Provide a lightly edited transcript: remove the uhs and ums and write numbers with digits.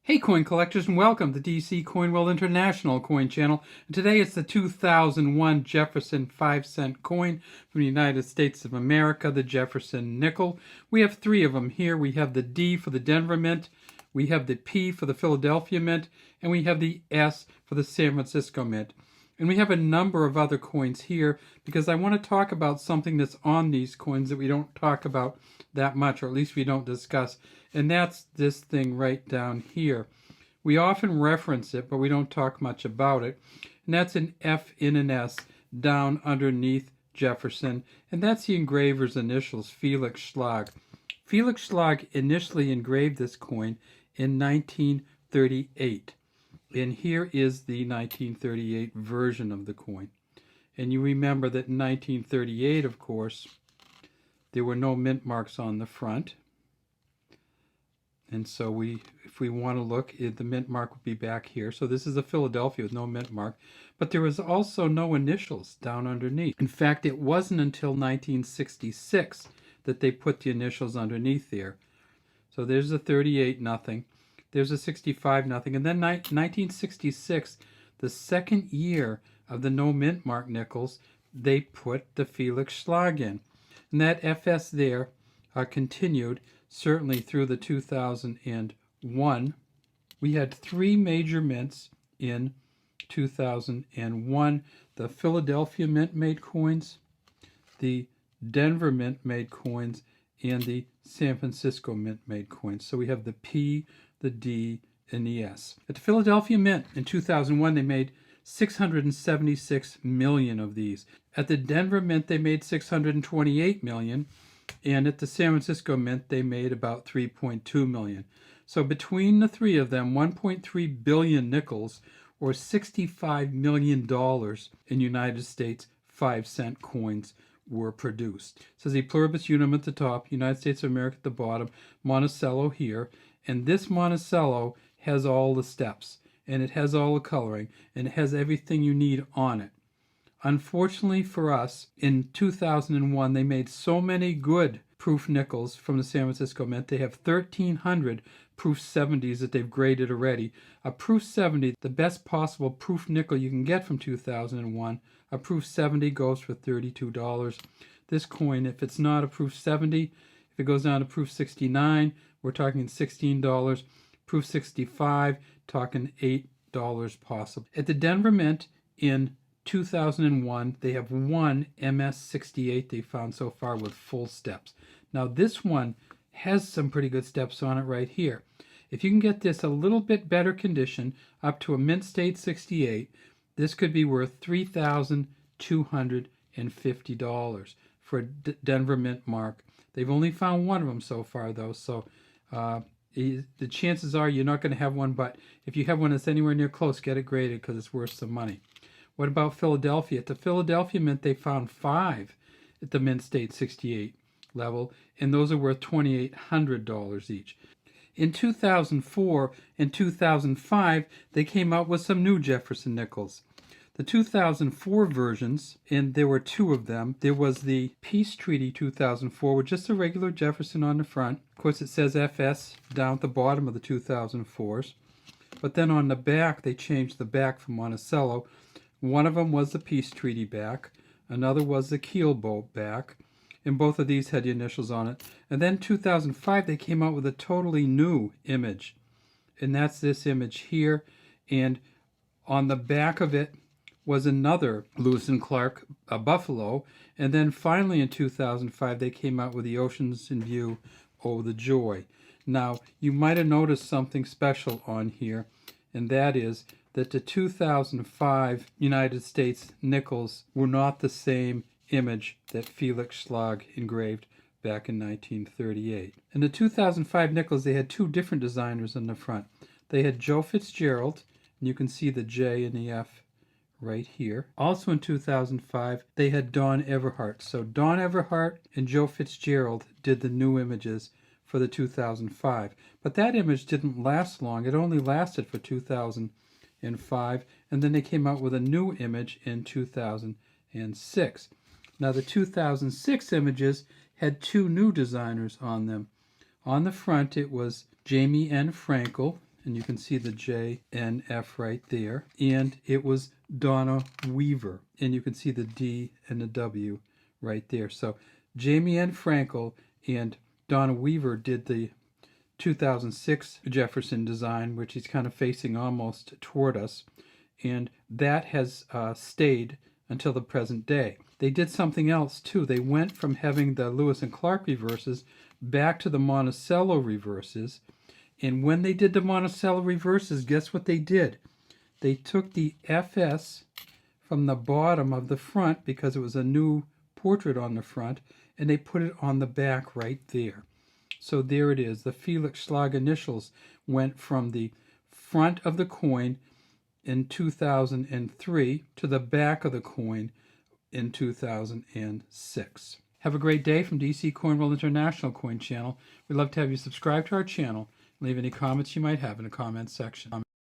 Hey coin collectors, and welcome to DC Coin World International Coin Channel. And today it's the 2001 Jefferson 5-cent coin from the United States of America, the Jefferson nickel. We have three of them here. We have the D for the Denver Mint, we have the P for the Philadelphia Mint, and we have the S for the San Francisco Mint. And we have a number of other coins here because I want to talk about something that's on these coins that we don't talk about that much, or at least we don't discuss. And that's this thing right down here. We often reference it, but we don't talk much about it. And that's an F in an S down underneath Jefferson. And that's the engraver's initials, Felix Schlag. Felix Schlag initially engraved this coin in 1938. And here is the 1938 version of the coin. And you remember that in 1938, of course, there were no mint marks on the front. And so if we want to look, the mint mark would be back here. So this is a Philadelphia with no mint mark. But there was also no initials down underneath. In fact, it wasn't until 1966 that they put the initials underneath there. So there's a 38 nothing. There's a 65 nothing. And then 1966, the second year of the no mint mark nickels, they put the Felix Schlag in. And that FS there continued certainly through the 2001. We had three major mints in 2001. The Philadelphia Mint made coins, the Denver Mint made coins, and the San Francisco Mint made coins. So we have the P, the D, and the S. At the Philadelphia Mint in 2001, they made 676 million of these. At the Denver Mint, they made 628 million. And at the San Francisco Mint, they made about 3.2 million. So between the three of them, 1.3 billion nickels, or $65 million in United States 5-cent coins were produced. It says the pluribus unum at the top, United States of America at the bottom, Monticello here. And this Monticello has all the steps, and it has all the coloring, and it has everything you need on it. Unfortunately for us, in 2001, they made so many good proof nickels from the San Francisco Mint. They have 1,300 proof 70s that they've graded already. A proof 70, the best possible proof nickel you can get from 2001, a proof 70 goes for $32. This coin, if it's not a proof 70, if it goes down to proof 69, we're talking $16. Proof 65, talking $8 possible. At the Denver Mint in 2001, they have one MS68 they found so far with full steps. Now this one has some pretty good steps on it right here. If you can get this a little bit better condition, up to a mint state 68, this could be worth $3,250 for a Denver Mint mark. They've only found one of them so far though, so the chances are you're not going to have one, but if you have one that's anywhere near close, get it graded because it's worth some money. What about Philadelphia? At the Philadelphia Mint, they found 5 at the Mint State 68 level, and those are worth $2,800 each. In 2004 and 2005, they came out with some new Jefferson nickels. The 2004 versions, and there were two of them, there was the Peace Treaty 2004 with just a regular Jefferson on the front. Of course, it says FS down at the bottom of the 2004s. But then on the back, they changed the back from Monticello. One of them was the Peace Treaty back, another was the Keelboat back, and both of these had the initials on it. And then 2005, they came out with a totally new image, and that's this image here. And on the back of it was another Lewis and Clark, a buffalo. And then finally in 2005, they came out with the Oceans in View, Oh the Joy. Now, you might have noticed something special on here, and that is that the 2005 United States nickels were not the same image that Felix Schlag engraved back in 1938. In the 2005 nickels, they had two different designers on the front. They had Joe Fitzgerald, and you can see the J and the F right here. Also in 2005, they had Don Everhart. So Don Everhart and Joe Fitzgerald did the new images for the 2005. But that image didn't last long. It only lasted for 2005, and then they came out with a new image in 2006. Now the 2006 images had two new designers on them. On the front it was Jamie N. Frankel, and you can see the J and F right there. And it was Donna Weaver, and you can see the D and the W right there. So Jamie Ann Frankel and Donna Weaver did the 2006 Jefferson design, which is kind of facing almost toward us, and that has stayed until the present day. They did something else too. They went from having the Lewis and Clark reverses back to the Monticello reverses, and when they did the Monticello reverses, guess what they did? They took the FS from the bottom of the front, because it was a new portrait on the front, and they put it on the back right there. So there it is. The Felix Schlag initials went from the front of the coin in 2003 to the back of the coin in 2006. Have a great day from DC Coin World International Coin Channel. We'd love to have you subscribe to our channel. Leave any comments you might have in the comments section.